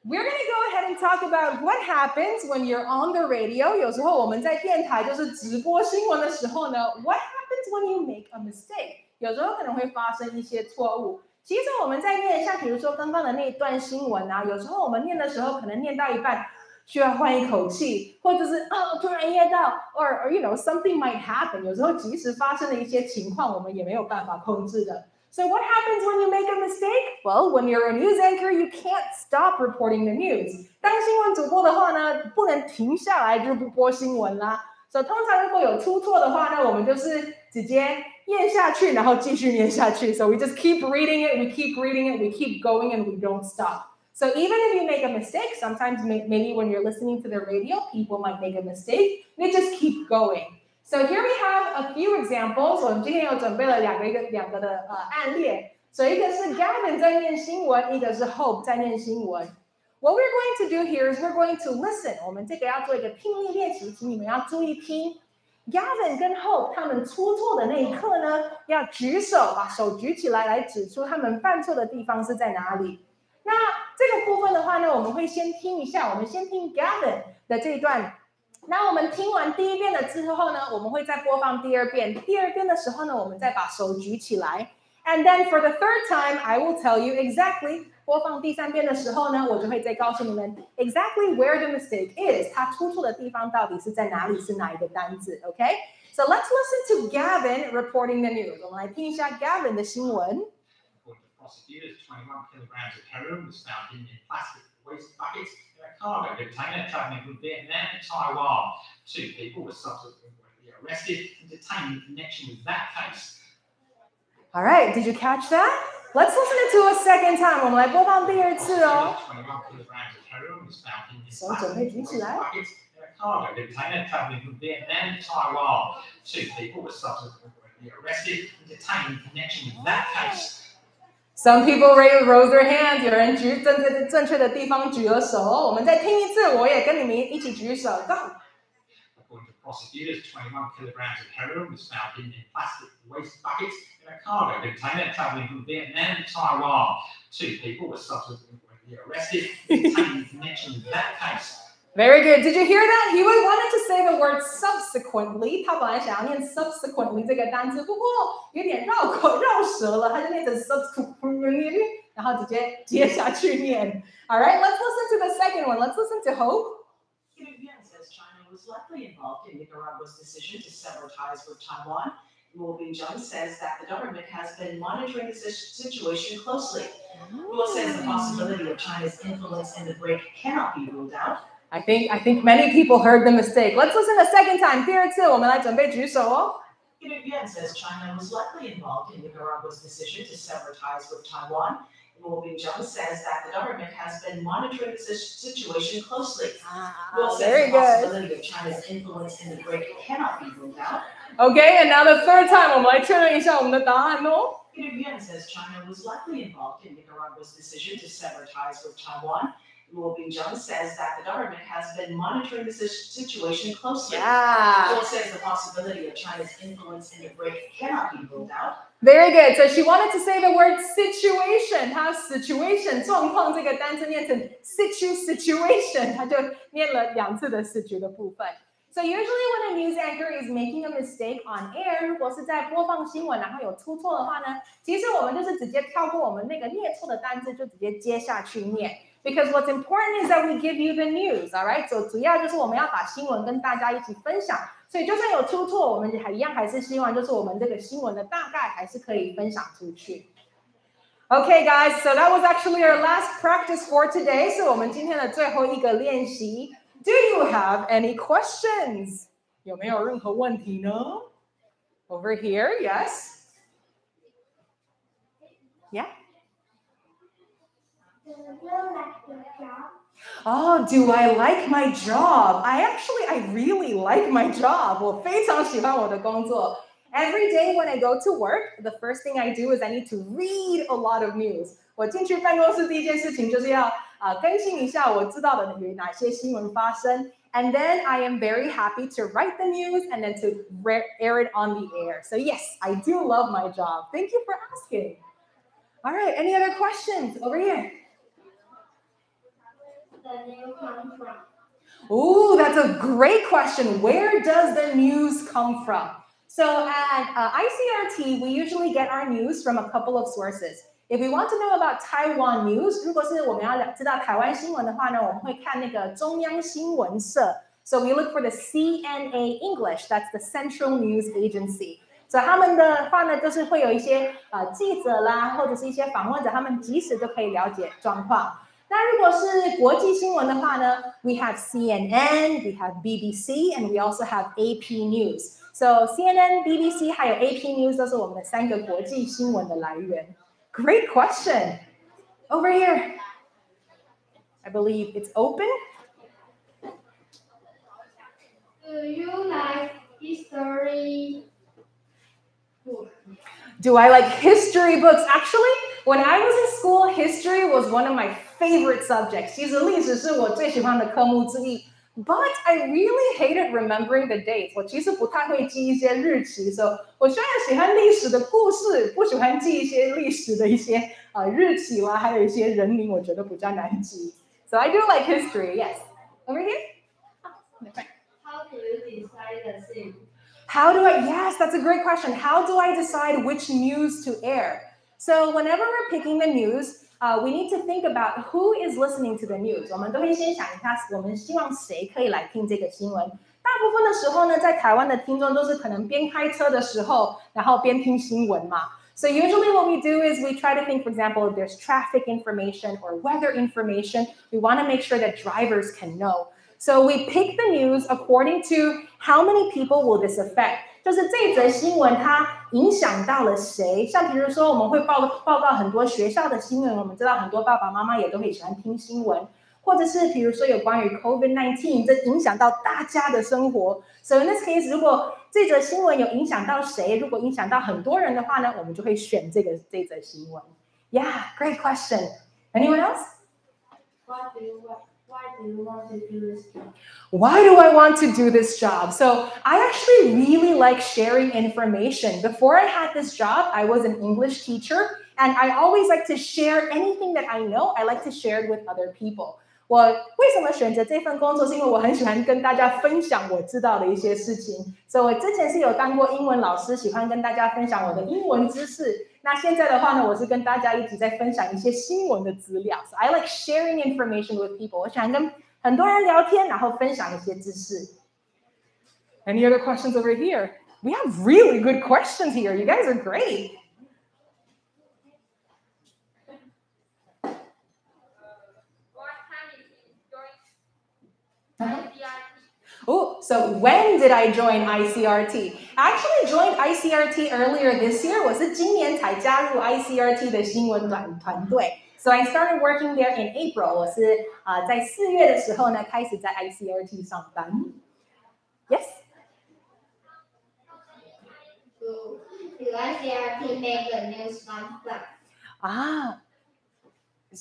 we're going to go ahead and talk about what happens when you're on the radio. 有时候我们在电台就是直播新闻的时候呢 What happens when you make a mistake? 有时候可能会发生一些错误。其实我们在念，像比如说刚刚的那一段新闻啊，有时候我们念的时候可能念到一半需要换一口气，或者是突然噎到 or you know something might happen。有时候即使发生的一些情况，我们也没有办法控制的。So what happens when you make a mistake? Well, when you're a news anchor, you can't stop reporting the news. 当新闻主播的话呢，不能停下来就不播新闻啦。所以通常如果有出错的话呢，我们就是直接念下去，然后继续念下去。So we just keep reading it, we keep reading it, we keep going, and we don't stop. So even if you make a mistake, sometimes maybe when you're listening to the radio, people might make a mistake. They just keep going. So here we have a few examples. 我们今天有准备了两个的案例。所以一个是 Gavin 在念新闻，一个是 Hope 在念新闻。What we're going to do here is we're going to listen. 我们这个要做一个听力练习，请你们要注意听。Gavin 跟 Hope 他们出错的那一刻呢，要举手，把手举起来，来指出他们犯错的地方是在哪里。那这个部分的话呢，我们会先听一下，我们先听 Gavin 的这一段。那我们听完第一遍的之后呢，我们会再播放第二遍。第二遍的时候呢，我们再把手举起来。And then for the third time, I will tell you exactly. 播放第三遍的时候呢，我就会再告诉你们 exactly where the mistake is. 它出错的地方到底是在哪里，是哪一个单字 ？Okay? So let's listen to Gavin reporting the news. 我们来听一下 Gavin 的新闻。Prosecutors, 21 kilograms of heroin was found hidden in plastic waste buckets in a cargo container traveling from Vietnam to Taiwan. 2 people were subsequently arrested and detained in connection with that case. All right, did you catch that? Let's listen to it a second time. 我们来播放第二次哦。21 kilograms of heroin was found hidden in 手准备举起 plastic 来。 buckets in a cargo container traveling from Vietnam to Taiwan. 2 people were subsequently arrested and detained in connection with that case. Some people rose their hands. 有人举正确的地方举了手。我们再听一次，我也跟你们一起举手。Go. According to prosecutors, 21 kilograms of heroin was found hidden in plastic waste buckets in a cargo container traveling from Vietnam to Taiwan. 2 people were subsequently arrested and detained in connection with that case. Very good. Did you hear that? He wanted to say the word subsequently. 他本来想要念 subsequently 这个单词，不过有点绕舌了，他就念成 subsequently， 然后直接接下去念。All right, let's listen to the second one. Let's listen to Hope. Again says China was likely involved in Nicaragua's decision to sever ties with Taiwan. Luo Bingjun says that the government has been monitoring the situation closely. Luo says the possibility of China's influence in the break cannot be ruled out. I think many people heard the mistake. Let's listen a second time. 第二次，我们来准备举手哦。Again says China was likely involved in Nicaragua's decision to sever ties with Taiwan. Wu Binzheng says that the government has been monitoring the situation closely. Wu says Very the good. possibility of China's influence in the BRIC cannot be ruled out. Okay, and now the third time, 我们来确认一下我们的答案哦。Again says China was likely involved in Nicaragua's decision to sever ties with Taiwan. Wu Binzheng says that the government has been monitoring the situation closely. Yeah. Wu says the possibility of China's influence in the BRIC cannot be ruled out. Very good. So she wanted to say the word situation. 她 situation 状况这个单词念成 situation， 她就念了2次的 situ 的部分。So usually when a news anchor is making a mistake on air， 如果是在播放新闻然后有出错的话呢，其实我们就是直接跳过我们那个念错的单字，就直接接下去念。Because what's important is that we give you the news, all right? So 主要就是我们要把新闻跟大家一起分享。所以就算有出错，我们一样还是希望就是我们这个新闻的大概还是可以分享出去。Okay, guys, so that was actually our last practice for today. 是我们今天的最后一个练习。Do you have any questions? 有没有任何问题呢 ？Over here, yes. Yeah. Do you like your job? Oh, do I like my job? I really like my job. 我非常喜欢我的工作。Every day when I go to work, the first thing I do is I need to read a lot of news. 我进去办公室第一件事情就是要更新一下我知道的有哪些新闻发生。And then I am very happy to write the news and then to air it on the air. So yes, I do love my job. Thank you for asking. All right, any other questions over here? The news come from? Ooh, that's a great question. Where does the news come from? So at ICRT, we usually get our news from a couple of sources. If we want to know about Taiwan news, 如果是我们要知道台湾新闻的话呢，我们会看那个中央新闻社。So we look for the CNA English, that's the Central News Agency. So 他们的话呢，就是会有一些记者啦，或者是一些访问者，他们及时就可以了解状况。那如果是国际新闻的话呢 ，we have CNN, we have BBC, and we also have AP News. So CNN, BBC 还有 AP News 都是我们的3个国际新闻的来源。Great question. Over here. I believe it's open. Do you like history books? Do I like history books? Actually, when I was in school, history was one of my favorite subjects. 其实历史是我最喜欢的科目之一。But I really hated remembering the dates. 我其实不太会记一些日期，所以我虽然喜欢历史的故事，不喜欢记一些历史的一些日期啦，还有一些人名，我觉得比较难记。So I do like history, yes. Over here. How do you decide the theme? Yes, that's a great question. How do I decide which news to air? So whenever we're picking the news, we need to think about who is listening to the news. 我们都会先想一下，我们希望谁可以来听这个新闻。大部分的时候呢，在台湾的听众都是可能边开车的时候，然后边听新闻嘛。So usually what we do is we try to think, for example, if there's traffic information or weather information, we want to make sure that drivers can know. So we pick the news according to how many people will this affect. 就是这则新闻它影响到了谁？像比如说，我们会报告很多学校的新闻，我们知道很多爸爸妈妈也都会喜欢听新闻，或者是比如说有关于 COVID-19， 这影响到大家的生活。So in this case， 如果这则新闻有影响到谁，如果影响到很多人的话呢，我们就会选这则新闻。Yeah, great question. Anyone else? Why do you want to do this job? Why do I want to do this job? So I actually really like sharing information. Before I had this job, I was an English teacher, and I always like to share anything that I know. I like to share it with other people. 我为什么选择这份工作？是因为我很喜欢跟大家分享我知道的一些事情。所以我之前是有当过英文老师，喜欢跟大家分享我的英文知识。那现在的话呢，我是跟大家一起在分享一些新闻的资料。So I like sharing information with people. 我喜欢跟很多人聊天，然后分享一些知识。Any other questions over here? We have really good questions here. You guys are great. What time is it join ICRT? Oh, so when did I join ICRT? I actually joined ICRT earlier this year. 我是今年才加入 ICRT 的新闻团队。So I started working there in April. 我是在4月的时候呢，开始在 ICRT 上班。Yes. Do ICRT make the news lunchbox?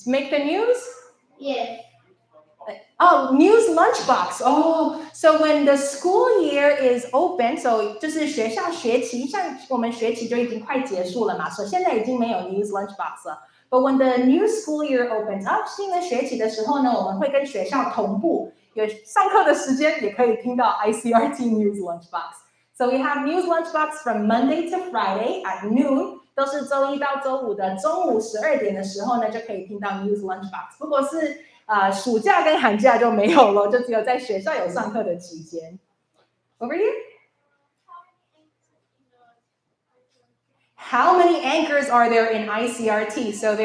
Make the news? Yes. Oh, news lunchbox. Oh, so when the school year is open, so 就是学校学期，像我们学期就已经快结束了嘛，所以现在已经没有 news lunchbox 了。But when the new school year opens up， 新的学期的时候呢，我们会跟学校同步，有上课的时间也可以听到 ICRT news lunchbox. So we have news lunchbox from Monday to Friday at noon， 都是周一到周五的中午12点的时候呢，就可以听到 news lunchbox。不过是暑假跟寒假就没有了，就只有在学校有上课的期间。Over here. How many anchors are there in ICRT? So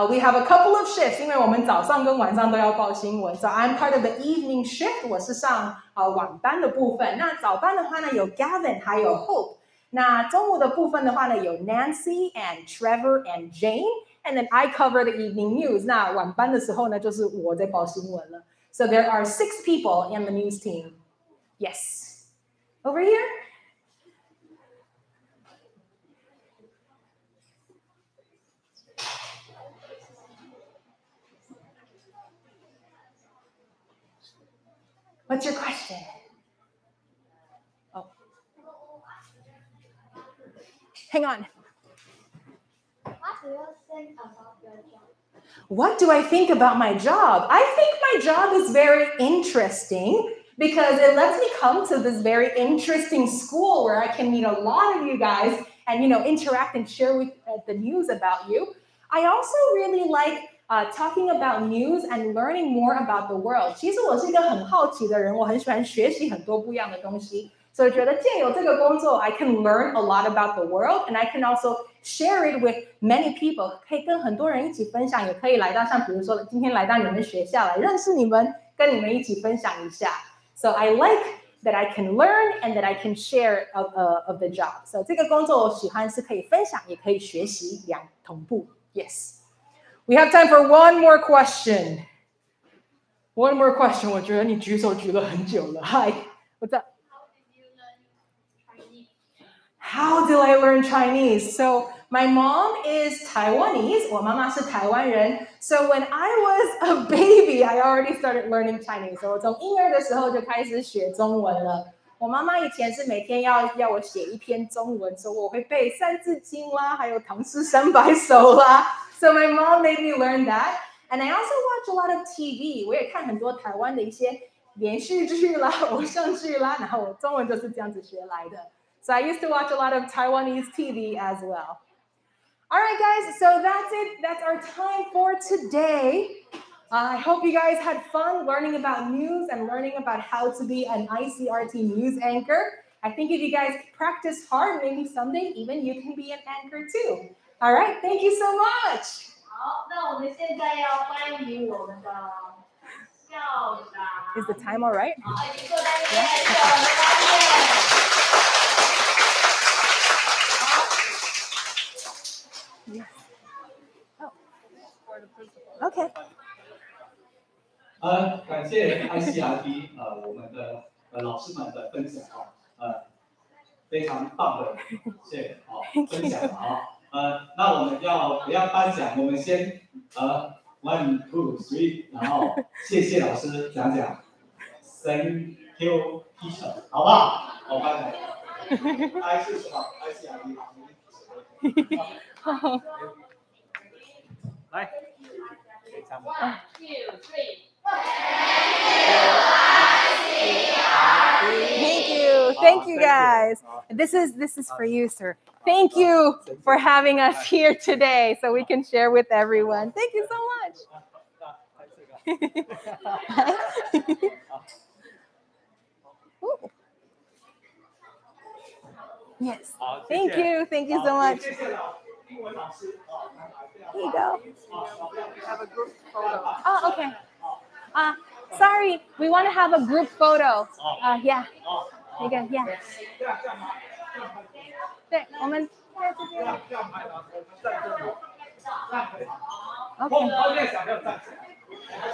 we have a couple of shifts, 因为我们早上跟晚上都要报新闻。So I'm part of the evening shift. 我是上晚班的部分。那早班的话呢，有 Gavin 还有 Hope。那中午的部分的话呢，有 Nancy and Trevor and Jane。And then I cover the evening news. 那晚班的时候呢，就是我在报新闻了。So there are 6 people in the news team. Yes. Over here. What's your question? Oh. Hang on. What do you think about your job? What do I think about my job? I think my job is very interesting because it lets me come to this very interesting school where I can meet a lot of you guys and, interact and share with the news about you. I also really like talking about news and learning more about the world. 其实我是一个很好奇的人，我很喜欢学习很多不一样的东西。所以觉得借由这个工作 I can learn a lot about the world and I can also share it with many people. 可以跟很多人一起分享，也可以来到像比如说今天来到你们学校来认识你们，跟你们一起分享一下。So I like that I can learn and that I can share of the job. So 这个工作我喜欢是可以分享，也可以学习，两同步。Yes. We have time for one more question. One more question. 我觉得你举手举了很久了。Hi. What's up? How did I learn Chinese? So my mom is Taiwanese. 我妈妈是台湾人。So when I was a baby, I already started learning Chinese. So 我从婴儿的时候就开始学中文了。我妈妈以前是每天要我写一篇中文，所以我会背《三字经》啦，还有《唐诗三百首》啦。So my mom made me learn that. And I also watch a lot of TV. 我也看很多台湾的一些连续剧啦、偶像剧啦，然后我中文就是这样子学来的。So I used to watch a lot of Taiwanese TV as well. All right, guys, so that's it. That's our time for today. I hope you guys had fun learning about news and learning about how to be an ICRT news anchor. I think if you guys practice hard, maybe someday even you can be an anchor too. All right, thank you so much. 好，那我们现在要欢迎我们的校长。Is the time all right? 好，已经坐在那边，是我们的Vladimir。Okay. 感谢 ICRT 我们的老师们的分享非常棒的分享那我们不要颁奖，我们先1, 2, 3， 然后谢谢老师讲 Thank you teacher， 好不好？我颁奖。I 是什么 ？ICRT。来。1, 2, 3. Thank you guys. This is for you, sir. Thank you for having us here today so we can share with everyone. Thank you so much. Yes. Thank you so much. Here you go. Have a group photo. Oh, okay. Sorry, we want to have a group photo. Yeah. 那个 Yeah. 对，我们在这边。OK。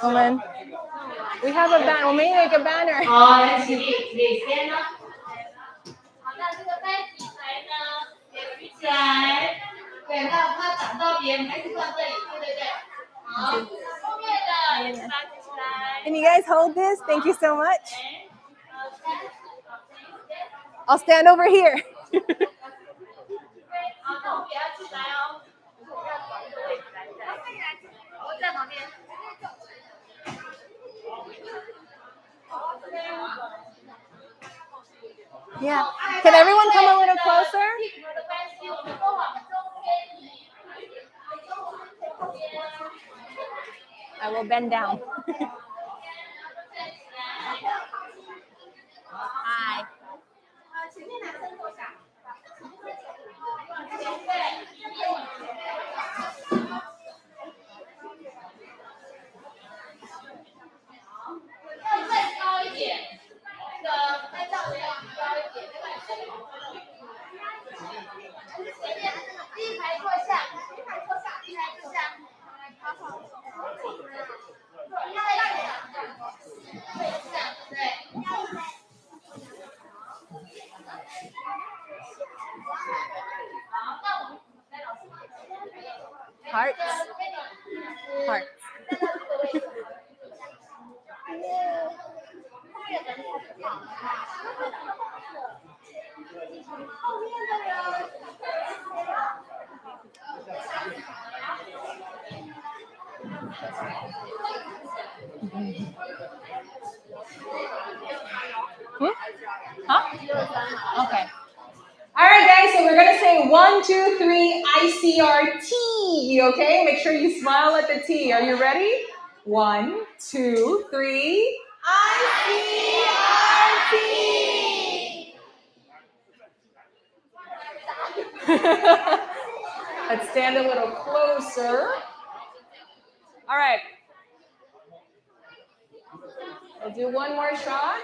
我们 We have a banner. 我们有一个 banner. 好，来起立先呢。好，那这个单举牌呢，也举起来。对，那怕挡到别人，还是放这里，对。好，后面的也把举起来。Can you guys hold this? Thank you so much. I'll stand over here. 好，那我们也要起来哦。我要找一个位置来站。我在旁边。Yeah. Can everyone come a little closer? I will bend down. Hi. Hearts. Hearts. Huh? Okay. All right, guys, so we're going to say 1, 2, 3, ICRT, okay? Make sure you smile at the T. Are you ready? 1, 2, 3, ICRT. Let's stand a little closer. All right. We'll do one more shot.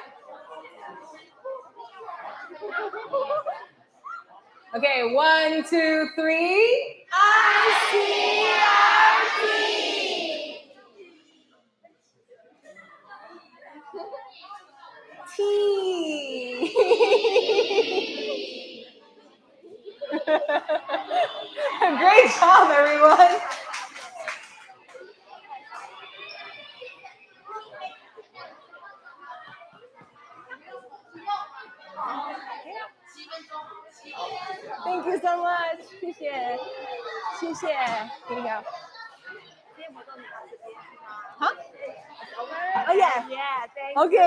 Okay, 1, 2, 3. ICRT. T. Great job, everyone. Thank you so much. 谢谢，谢谢。Here you go. Huh? Oh yeah. Yeah. Thank you. Okay.